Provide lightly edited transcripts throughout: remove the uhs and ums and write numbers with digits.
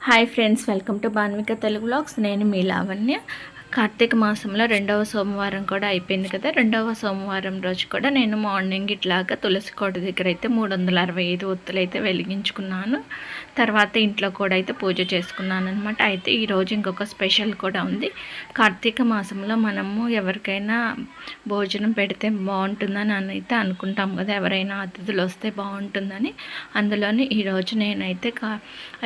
Hi friends, welcome to Banvika Telugu vlogs. నేను మీ లావణ్య. కార్తీక మాసంలో రెండవ సోమవారం కూడా అయిపోయింది కదా. రెండవ సోమవారం రోజు కూడా నేను మార్నింగ్ ఇట్లాగా తులసి కోట దగ్గర అయితే 365 ఒత్తులు అయితే వెలిగించుకున్నాను. తర్వాత ఇంట్లో కూడా అయితే పూజ చేసుకున్నాను అనమాట. అయితే ఈరోజు ఇంకొక స్పెషల్ కూడా ఉంది. కార్తీక మాసంలో మనము ఎవరికైనా భోజనం పెడితే బాగుంటుందని అయితే అనుకుంటాం కదా, ఎవరైనా అతిథులు వస్తే బాగుంటుందని. అందులోని ఈరోజు నేనైతే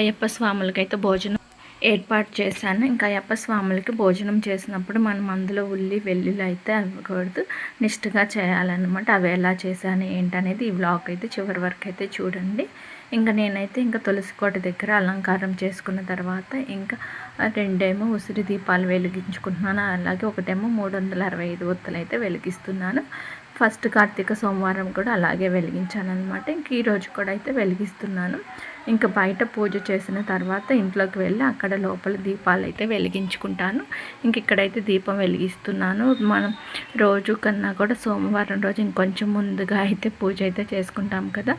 అయ్యప్ప స్వాములకైతే భోజనం ఏర్పాటు చేశాను. ఇంకా అయ్యప్ప స్వాములకి భోజనం చేసినప్పుడు మనం అందులో ఉల్లి వెల్లుల్లి అయితే అవ్వకూడదు, నిష్ఠగా చేయాలన్నమాట. అవి ఎలా చేశాను ఏంటనేది ఈ వ్లాగ్ అయితే చివరి వరకు అయితే చూడండి. ఇంకా నేనైతే ఇంకా తులసి కోట దగ్గర అలంకారం చేసుకున్న తర్వాత ఇంకా రెండేమో ఉసిరి దీపాలు వెలిగించుకుంటున్నాను. అలాగే ఒకటేమో 365 ఒత్తులు అయితే వెలిగిస్తున్నాను. ఫస్ట్ కార్తీక సోమవారం కూడా అలాగే వెలిగించాను అనమాట. ఇంక ఈరోజు కూడా అయితే వెలిగిస్తున్నాను. ఇంకా బయట పూజ చేసిన తర్వాత ఇంట్లోకి వెళ్ళి అక్కడ లోపల దీపాలు అయితే వెలిగించుకుంటాను. ఇంక ఇక్కడైతే దీపం వెలిగిస్తున్నాను. మనం రోజు కన్నా కూడా సోమవారం రోజు ఇంకొంచెం ముందుగా అయితే పూజ అయితే చేసుకుంటాం కదా.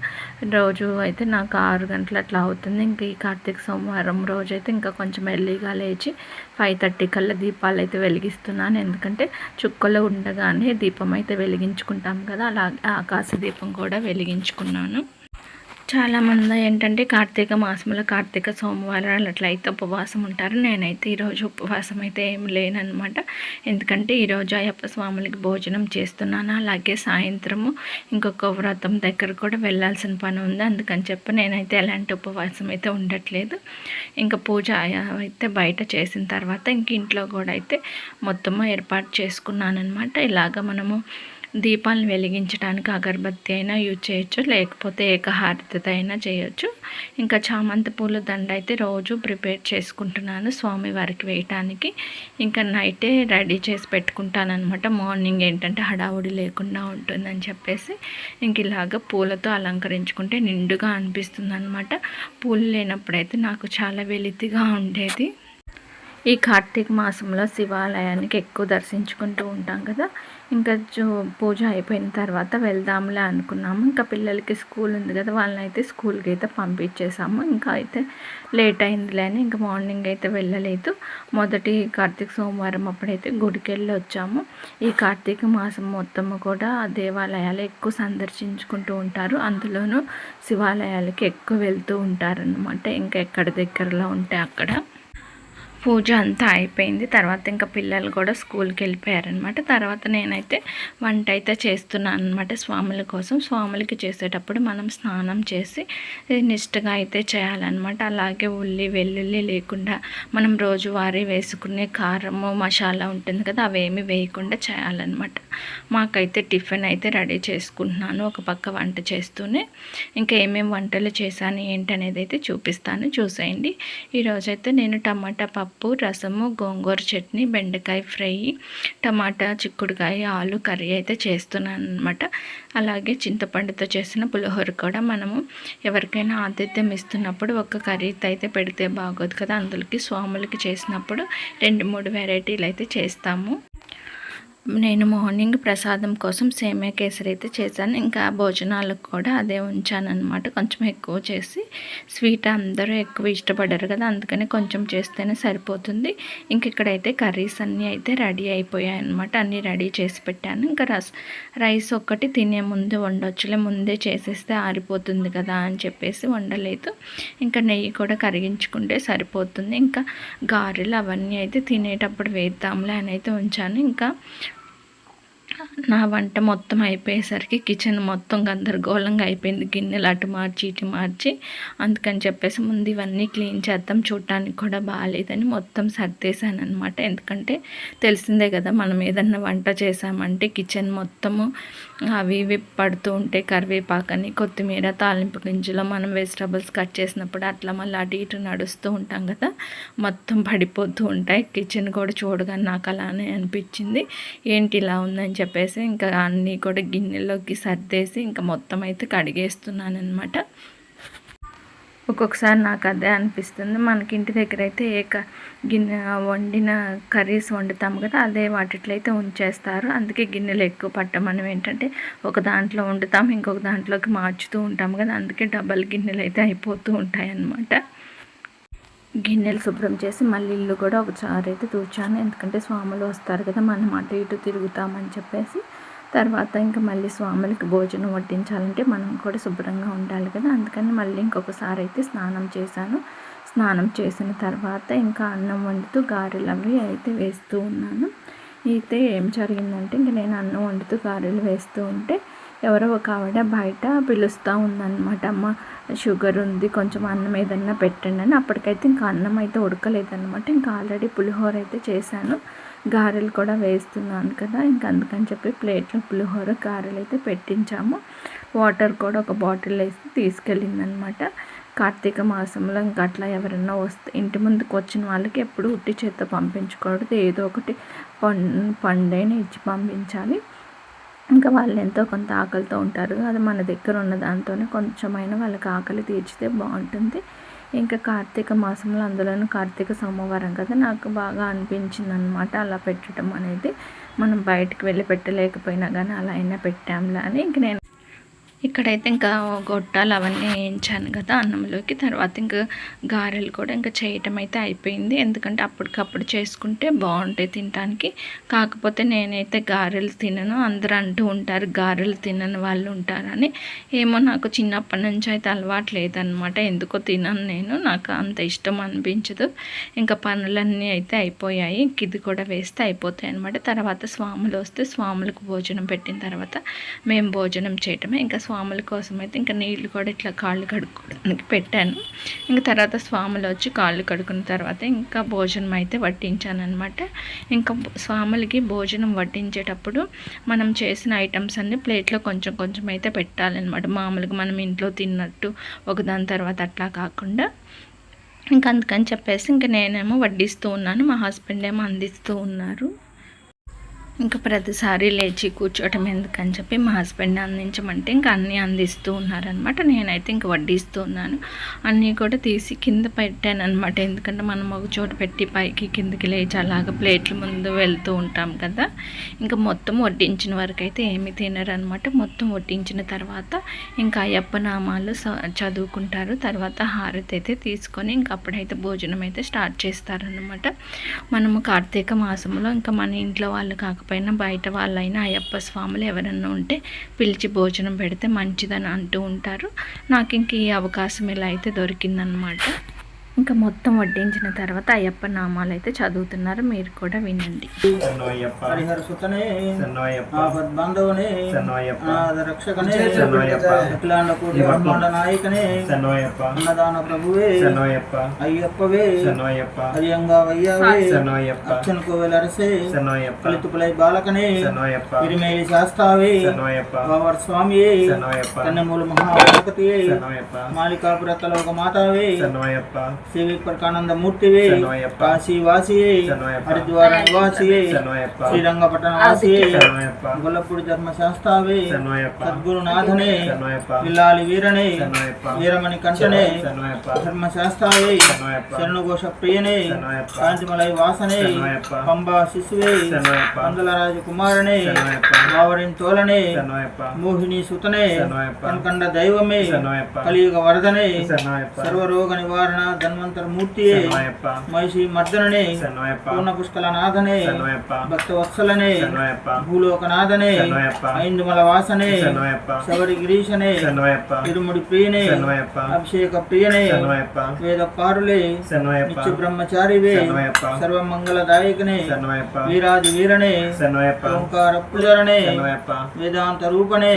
రోజు అయితే నాకు 6 గంటలు అట్లా అవుతుంది. ఇంక ఈ కార్తీక సోమవారం రోజు అయితే ఇంకా కొంచెం ఎర్లీగా లేచి 5:30 కల్లా దీపాలు అయితే వెలిగిస్తున్నాను. ఎందుకంటే చుక్కలు ఉండగానే దీపం అయితే వెలిగించుకుంటాం కదా, అలాగే ఆకాశ దీపం కూడా వెలిగించుకున్నాను. చాలామంది ఏంటంటే కార్తీక మాసంలో కార్తీక సోమవారాలు అట్లయితే ఉపవాసం ఉంటారు. నేనైతే ఈరోజు ఉపవాసం అయితే ఏం లేనమాట. ఎందుకంటే ఈరోజు అయ్యప్ప స్వాములకి భోజనం చేస్తున్నాను. అలాగే సాయంత్రము ఇంకొక వ్రతం దగ్గర కూడా వెళ్ళాల్సిన పని ఉంది. అందుకని చెప్పి నేనైతే ఎలాంటి ఉపవాసం అయితే ఉండట్లేదు. ఇంకా పూజ అయితే బయట చేసిన తర్వాత ఇంక ఇంట్లో కూడా అయితే మొత్తము ఏర్పాటు చేసుకున్నాను అనమాట. ఇలాగ మనము దీపాలను వెలిగించడానికి అగరబత్తి అయినా యూజ్ చేయొచ్చు, లేకపోతే ఏకహారతితో అయినా చేయొచ్చు. ఇంకా చామంతి పూల దండ అయితే రోజు ప్రిపేర్ చేసుకుంటున్నాను స్వామివారికి వేయటానికి. ఇంకా నైటే రెడీ చేసి పెట్టుకుంటాను అనమాట. మార్నింగ్ ఏంటంటే హడావుడి లేకుండా ఉంటుందని చెప్పేసి ఇంక ఇలాగ పూలతో అలంకరించుకుంటే నిండుగా అనిపిస్తుంది అనమాట. పూలు లేనప్పుడైతే నాకు చాలా వెలితిగా ఉండేది. ఈ కార్తీక మాసంలో శివాలయానికి ఎక్కువ దర్శించుకుంటూ ఉంటాం కదా. ఇంకా పూజ అయిపోయిన తర్వాత వెళ్దాంలే అనుకున్నాము. ఇంకా పిల్లలకి స్కూల్ ఉంది కదా, వాళ్ళని అయితే స్కూల్కి అయితే పంపించేసాము. ఇంకా అయితే లేట్ అయిందిలే అని ఇంకా మార్నింగ్ అయితే వెళ్ళలేదు. మొదటి కార్తీక సోమవారం అప్పుడైతే గుడికి వెళ్ళి వచ్చాము. ఈ కార్తీక మాసం మొత్తము కూడా దేవాలయాలు ఎక్కువ సందర్శించుకుంటూ ఉంటారు. అందులోనూ శివాలయాలకి ఎక్కువ వెళ్తూ ఉంటారనమాట. ఇంకా ఎక్కడ దగ్గరలో ఉంటే అక్కడ. పూజ అంతా అయిపోయింది. తర్వాత ఇంకా పిల్లలు కూడా స్కూల్కి వెళ్ళిపోయారనమాట. తర్వాత నేనైతే వంట అయితే చేస్తున్నాను అనమాట స్వాముల కోసం. స్వాములకి చేసేటప్పుడు మనం స్నానం చేసి నిష్ఠగా అయితే చేయాలన్నమాట. అలాగే ఉల్లి వెల్లుల్లి లేకుండా మనం రోజువారీ వేసుకునే కారము మసాలా ఉంటుంది కదా, అవేమి వేయకుండా చేయాలన్నమాట. మాకైతే టిఫిన్ అయితే రెడీ చేసుకుంటున్నాను ఒక పక్క వంట చేస్తూనే. ఇంకా ఏమేమి వంటలు చేశాను ఏంటనేది అయితే చూపిస్తాను, చూసేయండి. ఈరోజైతే నేను టమాటా పప్పు, రసము, గోంగూర చట్నీ, బెండకాయ ఫ్రై, టమాటా చిక్కుడుకాయ ఆలు కర్రీ అయితే చేస్తున్నాను అనమాట. అలాగే చింతపండుతో చేసిన పులిహోర కూడా మనము ఎవరికైనా ఆతిథ్యం ఇస్తున్నప్పుడు ఒక కర్రీతో అయితే పెడితే బాగోదు కదా, అందులోకి స్వాములకి చేసినప్పుడు 2-3 వెరైటీలు అయితే చేస్తాము. నేను మార్నింగ్ ప్రసాదం కోసం సేమియా కేసరి అయితే చేశాను. ఇంకా భోజనాలకు కూడా అదే ఉంచాను అనమాట. కొంచెం ఎక్కువ చేసి, స్వీట్ అందరూ ఎక్కువ ఇష్టపడ్డారు కదా, అందుకని కొంచెం చేస్తేనే సరిపోతుంది. ఇంక ఇక్కడైతే కర్రీస్ అన్నీ అయితే రెడీ అయిపోయాయి అనమాట. అన్నీ రెడీ చేసి పెట్టాను. ఇంకా రైస్ ఒక్కటి తినే ముందు వండొచ్చులే, ముందే చేసేస్తే ఆరిపోతుంది కదా అని చెప్పేసి వండలేదు. ఇంకా నెయ్యి కూడా కరిగించుకుంటే సరిపోతుంది. ఇంకా గారెలు అవన్నీ అయితే తినేటప్పుడు వేద్దాంలే అని అయితే ఉంచాను. ఇంకా నా వంట మొత్తం అయిపోయేసరికి కిచెన్ మొత్తం గందరగోళంగా అయిపోయింది. గిన్నెలు అటు మార్చి ఇటు మార్చి, అందుకని చెప్పేసి ముందు ఇవన్నీ క్లీన్ చేద్దాం, చూడటానికి కూడా బాగాలేదని మొత్తం సర్దేశాను అనమాట. ఎందుకంటే తెలిసిందే కదా, మనం ఏదన్నా వంట చేసామంటే కిచెన్ మొత్తము అవి ఇవి పడుతూ ఉంటాయి. కరివేపాకని, కొత్తిమీర, తాలింపు గింజలు, మనం వెజిటబుల్స్ కట్ చేసినప్పుడు అట్లా మళ్ళీ అటు ఇటు నడుస్తూ ఉంటాం కదా, మొత్తం పడిపోతూ ఉంటాయి. కిచెన్ కూడా చూడగానే నాకు అలానే అనిపించింది, ఏంటి ఇలా ఉందని చెప్పేసి ఇంకా అన్నీ కూడా గిన్నెలోకి సర్దేసి ఇంకా మొత్తం అయితే కడిగేస్తున్నాను అనమాట. ఒక్కొక్కసారి నాకు అదే అనిపిస్తుంది, మనకి ఇంటి దగ్గర అయితే గిన్నె వండిన కర్రీస్ వండుతాము కదా, అదే వాటిలో అయితే ఉంచేస్తారు. అందుకే గిన్నెలు ఎక్కువ పట్టం. మనం ఏంటంటే ఒక దాంట్లో వండుతాం, ఇంకొక దాంట్లోకి మార్చుతూ ఉంటాము కదా, అందుకే డబల్ గిన్నెలు అయితే అయిపోతూ ఉంటాయి అన్నమాట. గిన్నెలు శుభ్రం చేసి మళ్ళీ ఇల్లు కూడా ఒకసారి అయితే తూర్చాను. ఎందుకంటే స్వాములు వస్తారు కదా, మనం అటు ఇటు తిరుగుతామని చెప్పేసి. తర్వాత ఇంకా మళ్ళీ స్వాములకి భోజనం వడ్డించాలంటే మనం కూడా శుభ్రంగా ఉండాలి కదా, అందుకని మళ్ళీ ఇంకొకసారి అయితే స్నానం చేశాను. స్నానం చేసిన తర్వాత ఇంకా అన్నం వండుతూ గారెలు అవి అయితే వేస్తూ ఉన్నాను. అయితే ఏం జరిగిందంటే ఇంక నేను అన్నం వండుతూ గారెలు వేస్తూ ఉంటే ఎవరో ఒక ఆవిడ బయట పిలుస్తూ ఉందన్నమాట. అమ్మ షుగర్ ఉంది, కొంచెం అన్నం ఏదన్నా పెట్టండి అని. అప్పటికైతే ఇంకా అన్నం అయితే ఉడకలేదన్నమాట. ఇంకా ఆల్రెడీ పులిహోర అయితే చేశాను, గారెలు కూడా వేస్తున్నాను కదా, ఇంకా అందుకని చెప్పి ప్లేట్లో పులిహోర గారెలు అయితే పెట్టించాము. వాటర్ కూడా ఒక బాటిల్ వేసి తీసుకెళ్ళిందనమాట. కార్తీక మాసంలో ఇంకా అట్లా ఎవరన్నా వస్తే ఇంటి ముందుకు వచ్చిన వాళ్ళకి ఎప్పుడు ఉట్టి చేత్తో పంపించకూడదు, ఏదో ఒకటి పండైనా ఇచ్చి పంపించాలి. ఇంకా వాళ్ళు ఎంతో కొంత ఆకలితో ఉంటారు, అది మన దగ్గర ఉన్న దాంతోనే కొంచెమైనా వాళ్ళకి ఆకలి తీర్చితే బాగుంటుంది. ఇంకా కార్తీక మాసంలో అందులోనూ కార్తీక సోమవారం కదా, నాకు బాగా అనిపించింది అనమాట అలా పెట్టడం అనేది. మనం బయటికి వెళ్ళి పెట్టలేకపోయినా కానీ అలా అయినా పెట్టాంలే అని ఇంక నేను ఇక్కడైతే ఇంకా గొట్టాలు అవన్నీ వేయించాను కదా అన్నంలోకి. తర్వాత ఇంకా గారెలు కూడా ఇంకా చేయటం అయితే అయిపోయింది, ఎందుకంటే అప్పటికప్పుడు చేసుకుంటే బాగుంటాయి తినడానికి. కాకపోతే నేనైతే గారెలు తినను, అందరూ అంటూ ఉంటారు గారెలు తినని వాళ్ళు ఉంటారని. ఏమో నాకు చిన్నప్పటి నుంచి అయితే అలవాటు లేదనమాట, ఎందుకో తినను నేను, నాకు అంత ఇష్టం అనిపించదు. ఇంకా పనులన్నీ అయితే అయిపోయాయి, ఇది కూడా వేస్తే అయిపోతాయి అనమాట. తర్వాత స్వాములు వస్తే స్వాములకు భోజనం పెట్టిన తర్వాత మేము భోజనం చేయటమే. ఇంకా స్వాముల కోసం అయితే ఇంకా నీళ్ళు కూడా ఇట్లా కాళ్ళు కడుక్కోవడానికి పెట్టాను. ఇంకా తర్వాత స్వాములు వచ్చి కాళ్ళు కడుక్కున్న తర్వాత ఇంకా భోజనం అయితే వడ్డించాను అనమాట. ఇంకా స్వాములకి భోజనం వడ్డించేటప్పుడు మనం చేసిన ఐటమ్స్ అన్ని ప్లేట్లో కొంచెం కొంచెం అయితే పెట్టాలన్నమాట. మామూలుగా మనం ఇంట్లో తిన్నట్టు ఒకదాని తర్వాత అట్లా కాకుండా. ఇంకా అందుకని చెప్పేసి ఇంకా నేనేమో వడ్డిస్తూ ఉన్నాను, మా హస్బెండ్ ఏమో అందిస్తూ ఉన్నారు. ఇంకా ప్రతిసారి లేచి కూర్చోవటం ఎందుకని చెప్పి మా హస్బెండ్ అందించమంటే ఇంకా అన్నీ అందిస్తూ ఉన్నారనమాట. నేనైతే ఇంక వడ్డిస్తూ ఉన్నాను. అన్నీ కూడా తీసి కింద పెట్టాను అనమాట, ఎందుకంటే మనం ఒక చోట పెట్టి పైకి కిందకి లేచి అలాగ ప్లేట్ల ముందు వెళ్తూ ఉంటాం కదా. ఇంకా మొత్తం వడ్డించిన వరకు అయితే ఏమీ తినరనమాట. మొత్తం వడ్డించిన తర్వాత ఇంకా అయ్యప్ప నామాలు చదువుకుంటారు. తర్వాత హారతి అయితే తీసుకొని ఇంక అప్పుడైతే భోజనం అయితే స్టార్ట్ చేస్తారనమాట. మనము కార్తీక మాసంలో ఇంకా మన ఇంట్లో వాళ్ళు కాకపోతే బయట వాళ్ళైనా అయ్యప్ప స్వాములు ఎవరన్నా ఉంటే పిలిచి భోజనం పెడితే మంచిదని అంటూ ఉంటారు. నాకు ఇంక ఈ అవకాశం ఇలా అయితే దొరికిందనమాట. ఇంకా మొత్తం వడ్డించిన తర్వాత అయ్యప్ప నామాలు అయితే చదువుతున్నారు, మీరు కూడా వినండి. హరిహర సుతనే ఆపద్బాంధవనే రక్షకనే అఖిలాండ కోటి బ్రహ్మాండ నాయకనే అన్నదాన ప్రభువే అయ్యప్పవే హరియంగా వయ్యావే అర్చన కోవెలరసే కలితుపులై బాలకనే తిరుమేలి శాస్తావే బావర్ స్వామియే కన్నెమూల మహాగణపతియే మాలికాపురతలోక మాతావే సేవి ప్రకానందమూర్తివే కాశీ వాసియే హరిద్వార నివాసియే శ్రీరంగపట్టణ వాసియే గొల్లపూడి ధర్మశాస్త్రావే సద్గురునాథనే విల్లాలి వీరనే వీరమణి కంఠనే ధర్మశాస్త్రావే శరణుఘోష ప్రియనే కాంతిమలై వాసనే పంబా శిశువే పందల రాజకుమారనే బావరిన్ తోలనే మోహిని సుతనే కనకండ దైవమే కలియుగ వరదనే సర్వరోగ నివారణ ధన్వంతర మూర్తియే మహిషి మర్దననే పూర్ణ పుష్కలనాథనే భక్తవత్సలనే భూలోకనాథనే ఐందుమల వాసనే శబరి గిరీశనే తిరుముడి ప్రియనే అభిషేక ప్రియనే వేద పారులే నిత్య బ్రహ్మచారివే సర్వమంగళదాయకనే వీరాది వీరనే ఓంకార పుజరనే వేదాంత రూపనే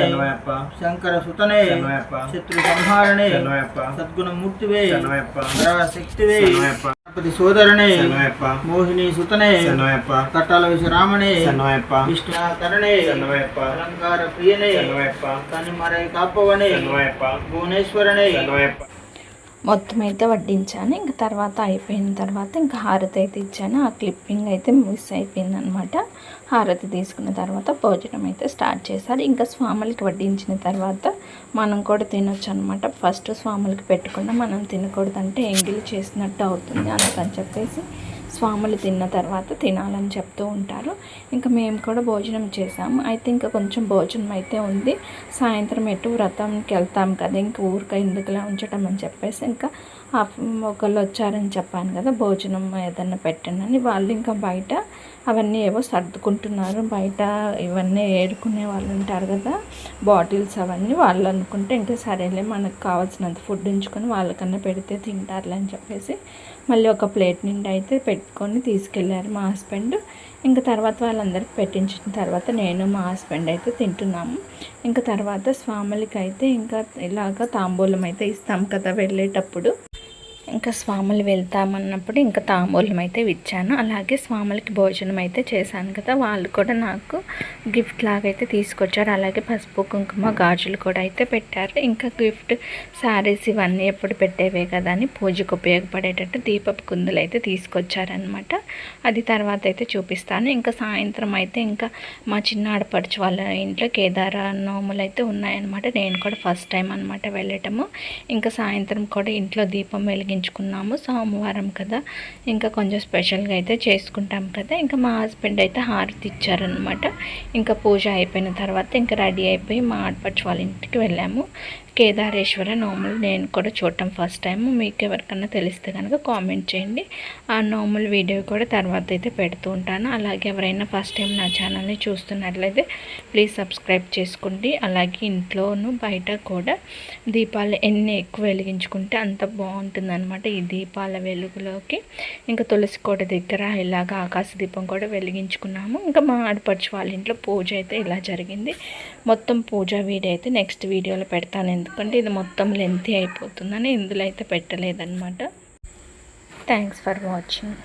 శంకర సుతనే శత్రు సంహారణే సద్గుణమూర్తివే శక్తివే గణపతి సోదరనే మోహిని సుతనే కట్టాల విశ్రామణే విష్ణుకరణే అలంకార ప్రియనే కనిమరై కాపవనే భువనేశ్వరనే మొత్తం అయితే వడ్డించాను. ఇంకా తర్వాత అయిపోయిన తర్వాత ఇంకా హారతి అయితే ఇచ్చాను. ఆ క్లిప్పింగ్ అయితే మిస్ అయిపోయింది అనమాట. హారతి తీసుకున్న తర్వాత భోజనం అయితే స్టార్ట్ చేశారు. ఇంకా స్వాములకి వడ్డించిన తర్వాత మనం కూడా తినొచ్చు అనమాట. ఫస్ట్ స్వాములకి పెట్టకుండా మనం తినకూడదంటే ఎంగిలి చేసినట్టు అవుతుంది, అందుకని చెప్పేసి స్వాములు తిన్న తర్వాత తినాలని చెప్తూ ఉంటారు. ఇంకా మేము కూడా భోజనం చేసాము. అయితే ఇంకా కొంచెం భోజనం అయితే ఉంది. సాయంత్రం ఎటు వ్రతంకి వెళ్తాం కదా, ఇంకా ఊరిక ఎందుకులా ఉంచటం అని చెప్పేసి ఇంకా ఒకళ్ళు వచ్చారని చెప్పాను కదా, భోజనం ఏదన్నా పెట్టండి. వాళ్ళు ఇంకా బయట అవన్నీ ఏవో సర్దుకుంటున్నారు. బయట ఇవన్నీ ఏరుకునే వాళ్ళు ఉంటారు కదా, బాటిల్స్ అవన్నీ. వాళ్ళు అనుకుంటే ఇంకా సరేలే మనకు కావాల్సినంత ఫుడ్ ఉంచుకొని వాళ్ళకన్నా పెడితే తింటారులే అని చెప్పేసి మళ్ళీ ఒక ప్లేట్ నిండా అయితే పెట్టుకొని తీసుకెళ్ళారు మా హస్బెండ్. ఇంకా తర్వాత వాళ్ళందరికీ పెట్టించిన తర్వాత నేను మా హస్బెండ్ అయితే తింటున్నాము. ఇంకా తర్వాత స్వాములకి అయితే ఇంకా ఇలాగ తాంబూలం అయితే ఇస్తాం కదా వెళ్ళేటప్పుడు. ఇంకా స్వాములు వెళ్తామన్నప్పుడు ఇంకా తాంబూలం అయితే ఇచ్చాను. అలాగే స్వాములకి భోజనం అయితే చేశాను కదా, వాళ్ళు కూడా నాకు గిఫ్ట్ లాగైతే తీసుకొచ్చారు. అలాగే పసుపు కుంకుమ గాజులు కూడా అయితే పెట్టారు. ఇంకా గిఫ్ట్ శారీస్ ఇవన్నీ ఎప్పుడు పెట్టేవే కదా అని పూజకు ఉపయోగపడేటట్టు దీపపు కుందులు అయితే తీసుకొచ్చారనమాట. అది తర్వాత అయితే చూపిస్తాను. ఇంకా సాయంత్రం అయితే ఇంకా మా చిన్న ఆడపడుచు వాళ్ళ ఇంట్లో కేదార నోములు అయితే ఉన్నాయన్నమాట. నేను కూడా ఫస్ట్ టైం అనమాట వెళ్ళటము. ఇంకా సాయంత్రం కూడా ఇంట్లో దీపం వెలిగించుకున్నాము. సోమవారం కదా, ఇంకా కొంచెం స్పెషల్గా అయితే చేసుకుంటాం కదా. ఇంకా మా హస్బెండ్ అయితే హారతి ఇచ్చారనమాట. ఇంకా పూజ అయిపోయిన తర్వాత ఇంకా రెడీ అయిపోయి మా ఆడపడుచు వాళ్ళ ఇంటికి వెళ్ళాము. కేదారేశ్వర నోములు నేను కూడా చూడటం ఫస్ట్ టైం. మీకు ఎవరికన్నా తెలిస్తే కనుక కామెంట్ చేయండి. ఆ నోముల వీడియో కూడా తర్వాత అయితే పెడుతూ ఉంటాను. అలాగే ఎవరైనా ఫస్ట్ టైం నా ఛానల్ని చూస్తున్నట్లయితే ప్లీజ్ సబ్స్క్రైబ్ చేసుకోండి. అలాగే ఇంట్లోనూ బయట కూడా దీపాలు ఎన్ని ఎక్కువ వెలిగించుకుంటే అంత బాగుంటుందన్నమాట ఈ దీపాల వెలుగులోకి. ఇంకా తులసి కోట దగ్గర ఇలాగ ఆకాశ దీపం కూడా వెలిగించుకున్నాము. ఇంకా మా ఆడపడుచు వాళ్ళ ఇంట్లో పూజ అయితే ఇలా జరిగింది. మొత్తం పూజ వీడియో అయితే నెక్స్ట్ వీడియోలో పెడతాను, ఎందుకంటే ఇది మొత్తం లెంతీ అయిపోతుందని ఇందులో అయితే పెట్టలేదన్నమాట. Thanks for watching.